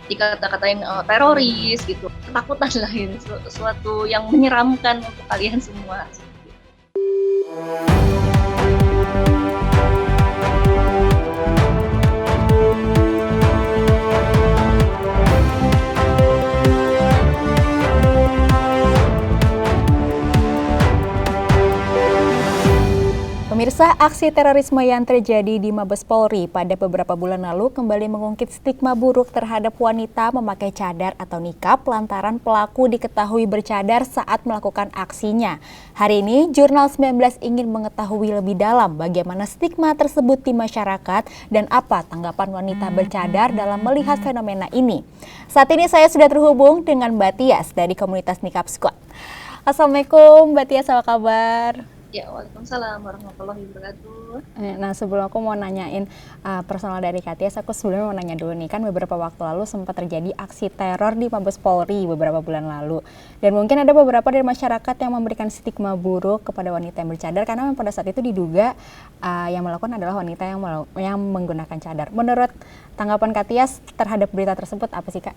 dikata-katain teroris gitu, ketakutan lah ini suatu yang menyeramkan untuk kalian semua. Pemirsa, aksi terorisme yang terjadi di Mabes Polri pada beberapa bulan lalu kembali mengungkit stigma buruk terhadap wanita memakai cadar atau nikab lantaran pelaku diketahui bercadar saat melakukan aksinya. Hari ini, Jurnal 19 ingin mengetahui lebih dalam bagaimana stigma tersebut di masyarakat dan apa tanggapan wanita bercadar dalam melihat fenomena ini. Saat ini saya sudah terhubung dengan Mbak Tias dari komunitas Nikab Squad. Assalamualaikum Mbak Tias, apa kabar? Ya, waalaikumsalam warahmatullahi wabarakatuh. Nah, sebelum aku mau nanyain personal dari Katias, aku sebelumnya mau nanya dulu nih, kan beberapa waktu lalu sempat terjadi aksi teror di Mabes Polri beberapa bulan lalu. Dan mungkin ada beberapa dari masyarakat yang memberikan stigma buruk kepada wanita yang bercadar karena pada saat itu diduga yang melakukan adalah wanita yang menggunakan cadar. Menurut tanggapan Katias terhadap berita tersebut apa sih, Kak?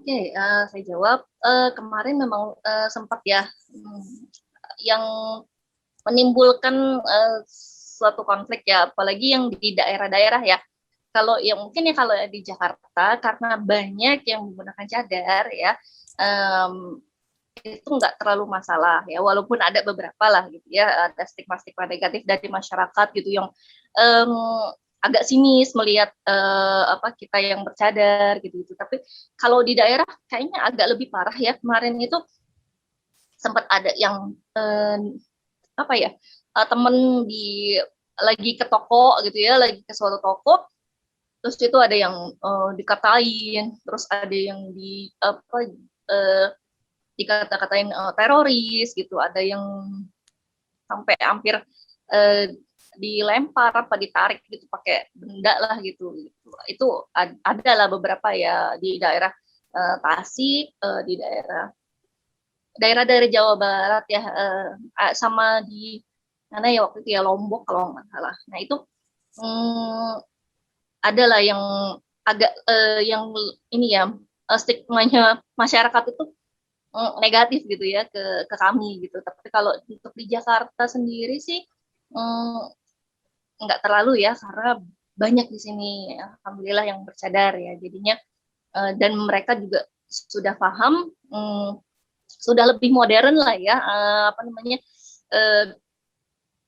Oke, saya jawab. Kemarin memang sempat ya yang menimbulkan suatu konflik ya, apalagi yang di daerah-daerah ya. Kalau yang mungkin ya kalau di Jakarta karena banyak yang menggunakan cadar ya, itu nggak terlalu masalah ya, walaupun ada beberapa lah gitu ya, ada stigma-stigma negatif dari masyarakat gitu yang agak sinis melihat kita yang bercadar gitu. Tapi kalau di daerah kayaknya agak lebih parah ya. Kemarin itu sempat ada yang temen lagi ke toko gitu ya, lagi ke suatu toko, terus itu ada yang dikatain, terus ada yang dikata-katain teroris gitu, ada yang sampai hampir dilempar apa ditarik gitu pakai benda lah gitu. Itu ada lah beberapa ya di daerah Tasik, di daerah dari Jawa Barat ya, sama di mana ya waktu itu ya, Lombok kalau nggak salah. Nah itu ada lah yang agak yang ini ya, stigmanya masyarakat itu negatif gitu ya ke kami gitu. Tapi kalau untuk di Jakarta sendiri sih nggak terlalu ya, karena banyak di sini alhamdulillah yang bercadar ya, jadinya dan mereka juga sudah paham, sudah lebih modern lah ya,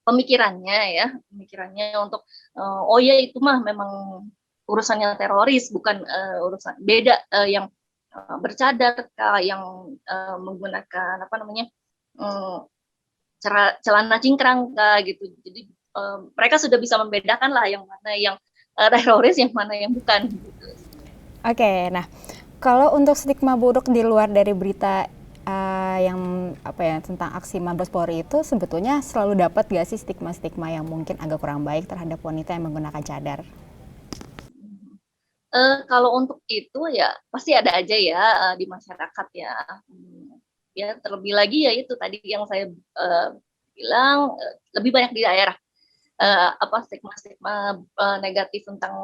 pemikirannya untuk oh ya itu mah memang urusannya teroris, bukan urusan beda yang bercadar yang menggunakan celana cingkrang gitu. Jadi mereka sudah bisa membedakan lah yang mana yang teroris, yang mana yang bukan gitu. Oke, nah kalau untuk stigma buruk di luar dari berita yang tentang aksi Mabes Polri itu sebetulnya selalu dapat gak sih stigma-stigma yang mungkin agak kurang baik terhadap wanita yang menggunakan cadar? Kalau untuk itu ya pasti ada aja ya di masyarakat ya. Ya terlebih lagi ya itu tadi yang saya bilang, lebih banyak di daerah stigma-stigma negatif tentang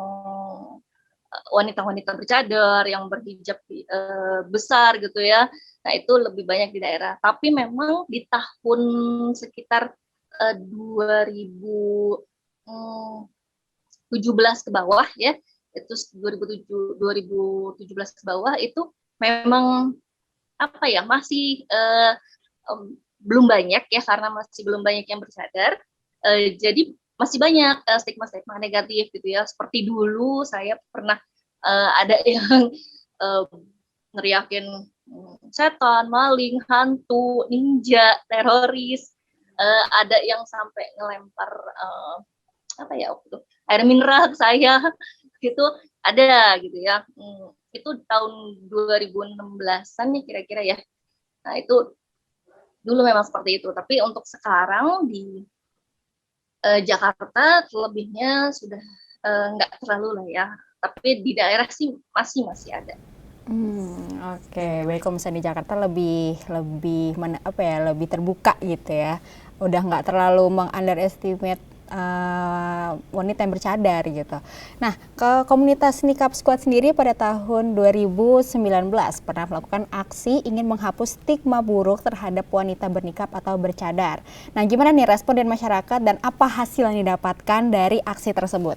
wanita-wanita bercadar yang berhijab besar gitu ya. Nah itu lebih banyak di daerah. Tapi memang di tahun sekitar 2017 ke bawah ya, itu 2017 ke bawah itu memang masih belum banyak ya, karena masih belum banyak yang bercadar. Jadi masih banyak stigma-stigma negatif gitu ya. Seperti dulu saya pernah ada yang neriakin setan, maling, hantu, ninja, teroris. Ada yang sampai ngelempar air mineral ke saya gitu, ada gitu ya. Itu tahun 2016-an ya kira-kira ya. Nah itu dulu memang seperti itu. Tapi untuk sekarang di Jakarta selebihnya sudah nggak terlalu lah ya. Tapi di daerah sih masih ada. Oke, baik. Kalau misalnya di Jakarta lebih terbuka gitu ya. Udah nggak terlalu meng-underestimate wanita yang bercadar gitu. Nah, ke komunitas Nikab Squad sendiri pada tahun 2019 pernah melakukan aksi ingin menghapus stigma buruk terhadap wanita bernikab atau bercadar. Nah, gimana nih respon dari masyarakat dan apa hasil yang didapatkan dari aksi tersebut?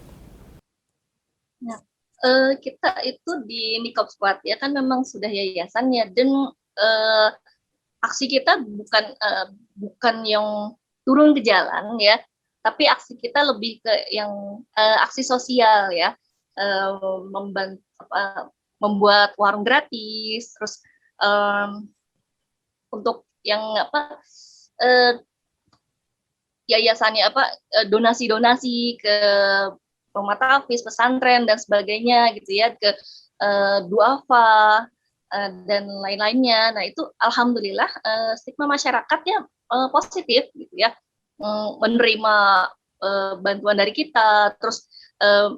Nah, kita itu di Nikop Squad ya kan memang sudah yayasannya dan eh, aksi kita bukan yang turun ke jalan ya, tapi aksi kita lebih ke yang aksi sosial ya, membantu membuat warung gratis, terus untuk yang uh, yayasannya donasi-donasi ke rumah tafis, pesantren dan sebagainya gitu ya, ke duafa dan lain-lainnya. Nah itu alhamdulillah stigma masyarakatnya positif gitu ya, menerima bantuan dari kita, terus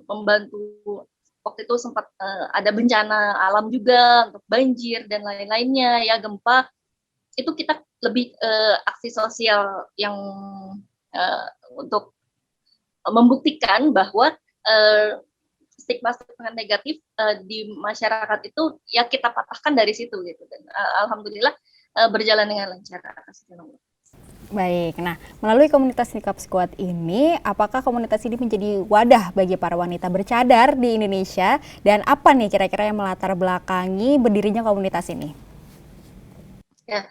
membantu waktu itu sempat ada bencana alam juga untuk banjir dan lain-lainnya ya, gempa, itu kita lebih aksi sosial yang untuk membuktikan bahwa stigma-stigma negatif di masyarakat itu ya kita patahkan dari situ gitu, dan alhamdulillah berjalan dengan lancar. Baik, nah melalui komunitas Nikab Squad ini, apakah komunitas ini menjadi wadah bagi para wanita bercadar di Indonesia? Dan apa nih kira-kira yang melatar belakangi berdirinya komunitas ini? Ya,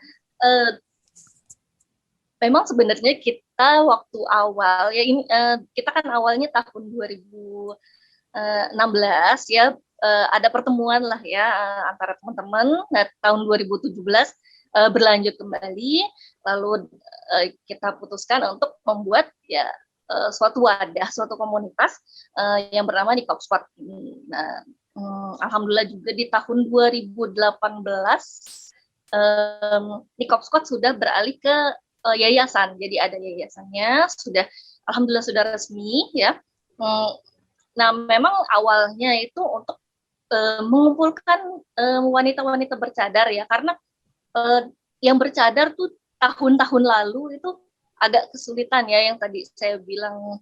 memang sebenarnya kita waktu awal ya ini kita kan awalnya tahun 2016 ya, ada pertemuan lah ya antara teman-teman. Nah, tahun 2017 berlanjut kembali, lalu kita putuskan untuk membuat ya suatu wadah, suatu komunitas yang bernama Nikop Squad. Nah, alhamdulillah juga di tahun 2018 Nikop Squad sudah beralih ke yayasan. Jadi ada yayasannya, sudah alhamdulillah sudah resmi ya. Nah, memang awalnya itu untuk mengumpulkan wanita-wanita bercadar ya, karena yang bercadar tuh tahun-tahun lalu itu agak kesulitan ya, yang tadi saya bilang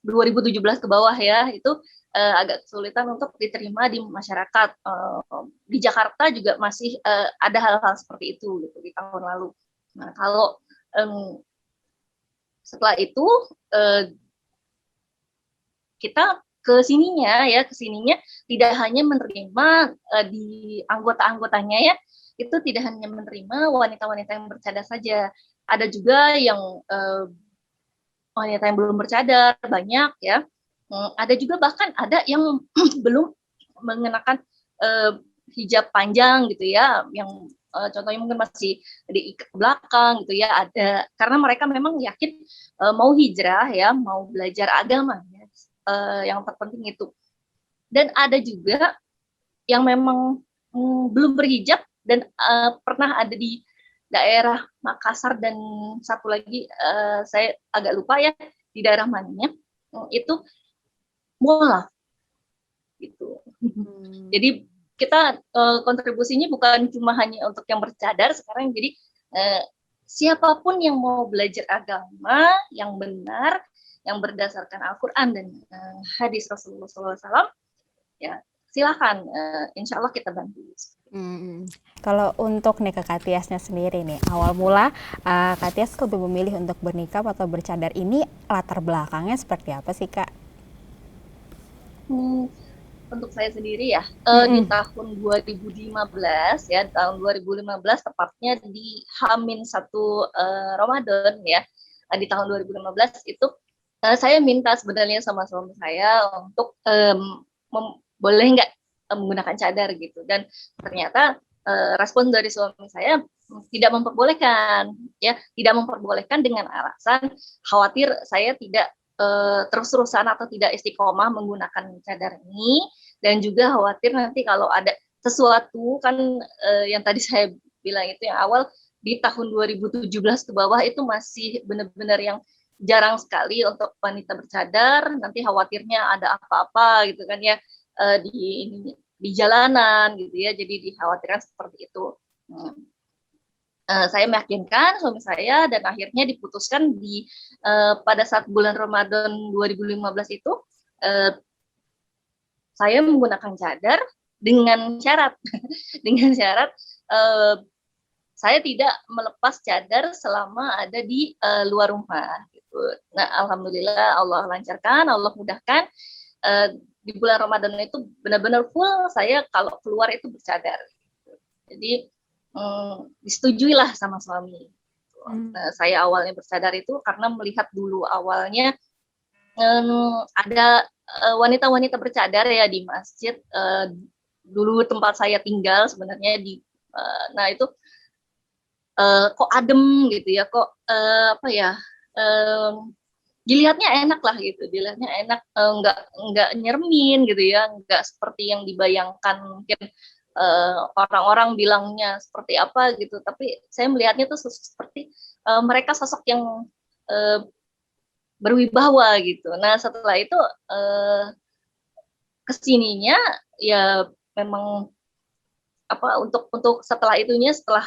2017 ke bawah ya, itu agak kesulitan untuk diterima di masyarakat. Di Jakarta juga masih ada hal-hal seperti itu gitu di tahun lalu. Nah, kalau setelah itu kita kesininya tidak hanya menerima di anggota-anggotanya ya, itu tidak hanya menerima wanita-wanita yang bercadar saja, ada juga yang wanita yang belum bercadar banyak ya, ada juga bahkan ada yang belum mengenakan hijab panjang gitu ya, yang contohnya mungkin masih diikat ke belakang gitu ya, ada, karena mereka memang yakin mau hijrah ya, mau belajar agama ya, yang terpenting itu. Dan ada juga yang memang belum berhijab dan pernah ada di daerah Makassar, dan satu lagi saya agak lupa ya di daerah mananya, itu mualaf gitu. Jadi kita kontribusinya bukan cuma hanya untuk yang bercadar sekarang, jadi siapapun yang mau belajar agama yang benar, yang berdasarkan Al-Quran dan hadis Rasulullah SAW, ya silakan, insya Allah kita bantu. Kalau untuk nikah Kak Tiasnya sendiri nih, awal mula Kak Tias lebih memilih untuk bernikah atau bercadar ini, latar belakangnya seperti apa sih Kak? Untuk saya sendiri ya, di tahun 2015 ya, tahun 2015 tepatnya di H-1 Ramadan ya, di tahun 2015 itu saya minta sebenarnya sama suami saya untuk boleh nggak menggunakan cadar gitu, dan ternyata respon dari suami saya tidak memperbolehkan ya, tidak memperbolehkan dengan alasan khawatir saya tidak terus-terusan atau tidak istiqomah menggunakan cadar ini, dan juga khawatir nanti kalau ada sesuatu kan yang tadi saya bilang itu yang awal di tahun 2017 ke bawah itu masih benar-benar yang jarang sekali untuk wanita bercadar, nanti khawatirnya ada apa-apa gitu kan ya di jalanan gitu ya, jadi dikhawatirkan seperti itu. Saya meyakinkan suami saya dan akhirnya diputuskan pada saat bulan Ramadan 2015 itu saya menggunakan cadar dengan syarat dengan syarat uh, saya tidak melepas cadar selama ada di luar rumah gitu. Nah, alhamdulillah Allah lancarkan, Allah mudahkan. Di bulan Ramadan itu benar-benar full saya kalau keluar itu bercadar. Jadi disetujui lah sama suami. Nah, saya awalnya bercadar itu karena melihat dulu awalnya ada wanita-wanita bercadar ya di masjid dulu tempat saya tinggal sebenarnya nah itu kok adem gitu ya, kok apa ya, dilihatnya enak lah gitu, dilihatnya enak, nggak nyermin gitu ya, nggak seperti yang dibayangkan mungkin orang-orang bilangnya seperti apa gitu, tapi saya melihatnya tuh seperti mereka sosok yang berwibawa gitu. Nah setelah itu kesininya ya memang apa untuk setelah itunya setelah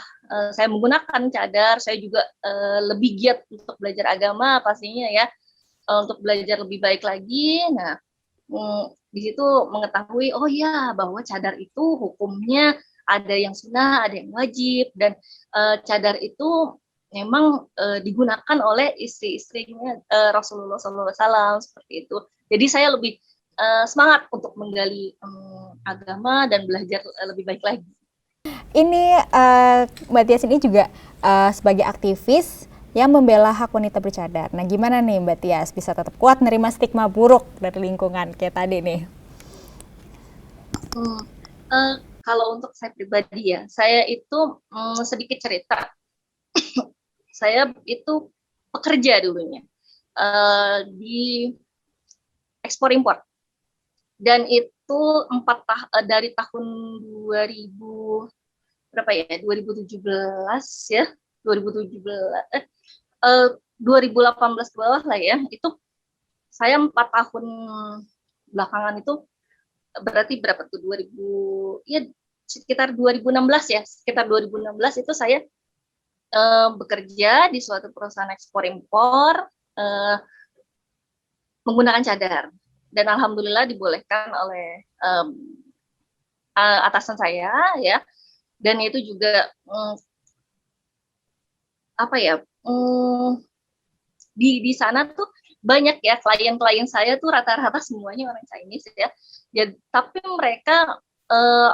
saya menggunakan cadar saya juga lebih giat untuk belajar agama pastinya ya, untuk belajar lebih baik lagi. Nah di situ mengetahui oh ya bahwa cadar itu hukumnya ada yang sunnah ada yang wajib dan cadar itu memang digunakan oleh istri-istrinya Rasulullah SAW seperti itu. Jadi saya lebih semangat untuk menggali agama dan belajar lebih baik lagi. Ini Mbak Tias ini juga sebagai aktivis yang membela hak wanita bercadar. Nah, gimana nih Mbak Tias bisa tetap kuat nerima stigma buruk dari lingkungan kayak tadi nih? Kalau untuk saya pribadi ya, saya itu sedikit cerita. Saya itu pekerja dulunya di ekspor impor. Dan itu dari tahun 2000 berapa ya? 2017 ya. 2017 2018 ke bawah lah ya. Itu saya 4 tahun belakangan itu berarti berapa tuh 2000 ya sekitar 2016 ya. Sekitar 2016 itu saya bekerja di suatu perusahaan ekspor impor menggunakan cadar dan alhamdulillah dibolehkan oleh atasan saya ya, dan itu juga apa ya, di sana tuh banyak ya klien-klien saya tuh rata-rata semuanya orang Chinese ya. Jadi, tapi mereka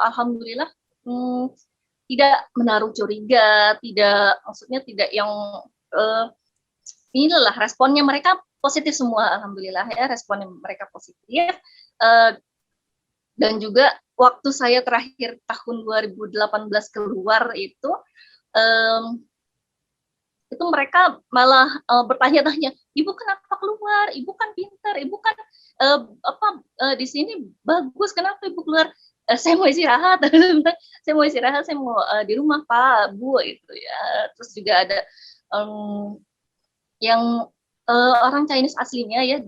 alhamdulillah tidak menaruh curiga, tidak maksudnya tidak yang inilah responnya mereka positif semua alhamdulillah ya, responnya mereka positif. Dan juga waktu saya terakhir tahun 2018 keluar itu mereka malah bertanya-tanya, ibu kenapa keluar, ibu kan pintar, ibu kan di sini bagus, kenapa ibu keluar? Saya mau istirahat, saya mau istirahat, saya mau di rumah pak bu itu ya. Terus juga ada yang orang Chinese aslinya ya,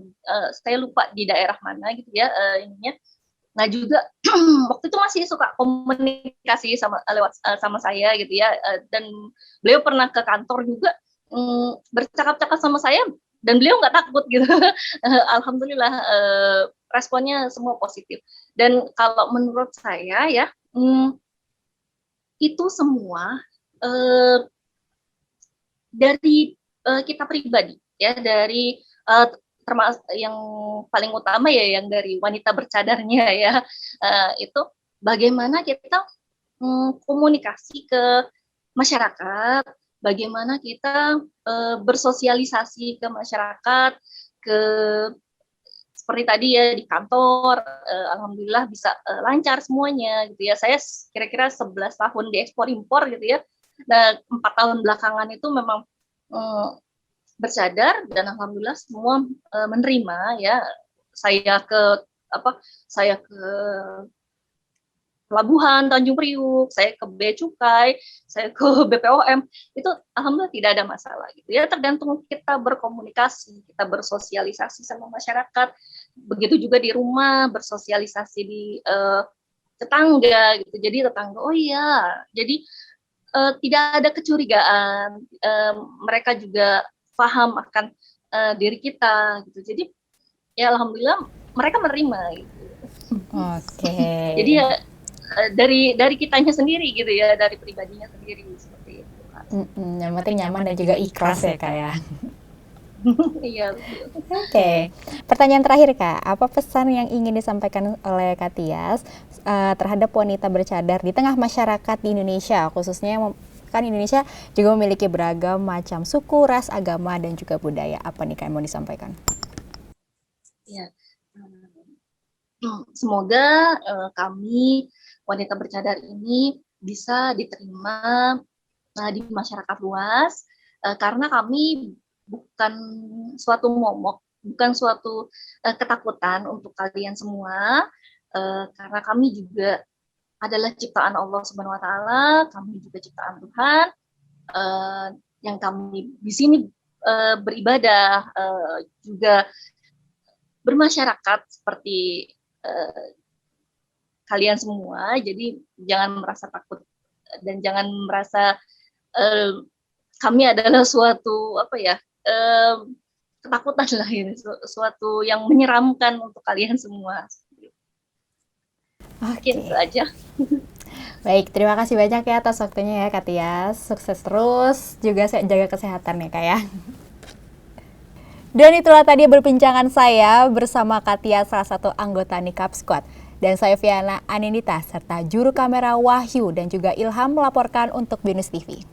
saya lupa di daerah mana gitu ya ininya. Nah juga waktu itu masih suka komunikasi lewat sama saya gitu ya, dan beliau pernah ke kantor juga bercakap-cakap sama saya dan beliau nggak takut gitu. Alhamdulillah responnya semua positif. Dan kalau menurut saya ya itu semua dari kita pribadi ya, dari termasuk yang paling utama ya yang dari wanita bercadarnya ya, itu bagaimana kita komunikasi ke masyarakat, bagaimana kita bersosialisasi ke masyarakat, ke seperti tadi ya di kantor, alhamdulillah bisa lancar semuanya gitu ya. Saya kira-kira 11 tahun di ekspor impor gitu ya. Nah, 4 tahun belakangan itu memang bercadar dan alhamdulillah semua menerima ya. Saya ke Pelabuhan Tanjung Priuk, saya ke Bea Cukai, saya ke BPOM, itu alhamdulillah tidak ada masalah gitu ya. Tergantung kita berkomunikasi, kita bersosialisasi sama masyarakat, begitu juga di rumah bersosialisasi di tetangga gitu. Jadi tetangga, oh iya, jadi tidak ada kecurigaan, mereka juga paham akan diri kita gitu. Jadi ya alhamdulillah mereka menerima gitu. Oke. Jadi ya dari kitanya sendiri gitu ya, dari pribadinya sendiri seperti itu. Yang penting nyaman dan juga ikhlas ya Kak ya. Iya betul. Oke, pertanyaan terakhir Kak, apa pesan yang ingin disampaikan oleh Kak Tias terhadap wanita bercadar di tengah masyarakat di Indonesia, khususnya kan Indonesia juga memiliki beragam macam suku, ras, agama, dan juga budaya. Apa nih Kak yang mau disampaikan? Ya, semoga kami wanita bercadar ini bisa diterima di masyarakat luas, karena kami bukan suatu momok, bukan suatu ketakutan untuk kalian semua, karena kami juga adalah ciptaan Allah Subhanahu Wa Taala, kami juga ciptaan Tuhan, yang kami di sini beribadah, juga bermasyarakat seperti kalian semua. Jadi jangan merasa takut dan jangan merasa kami adalah suatu ketakutan lah ini, suatu yang menyeramkan untuk kalian semua. Mungkin itu aja. Baik, terima kasih banyak ya atas waktunya ya Kak Tias. Sukses terus, juga jaga kesehatan ya Kak ya. Dan itulah tadi perbincangan saya bersama Kak Tias, salah satu anggota Nikab Squad. Dan saya Viana Anindita serta juru kamera Wahyu dan juga Ilham melaporkan untuk BNews TV.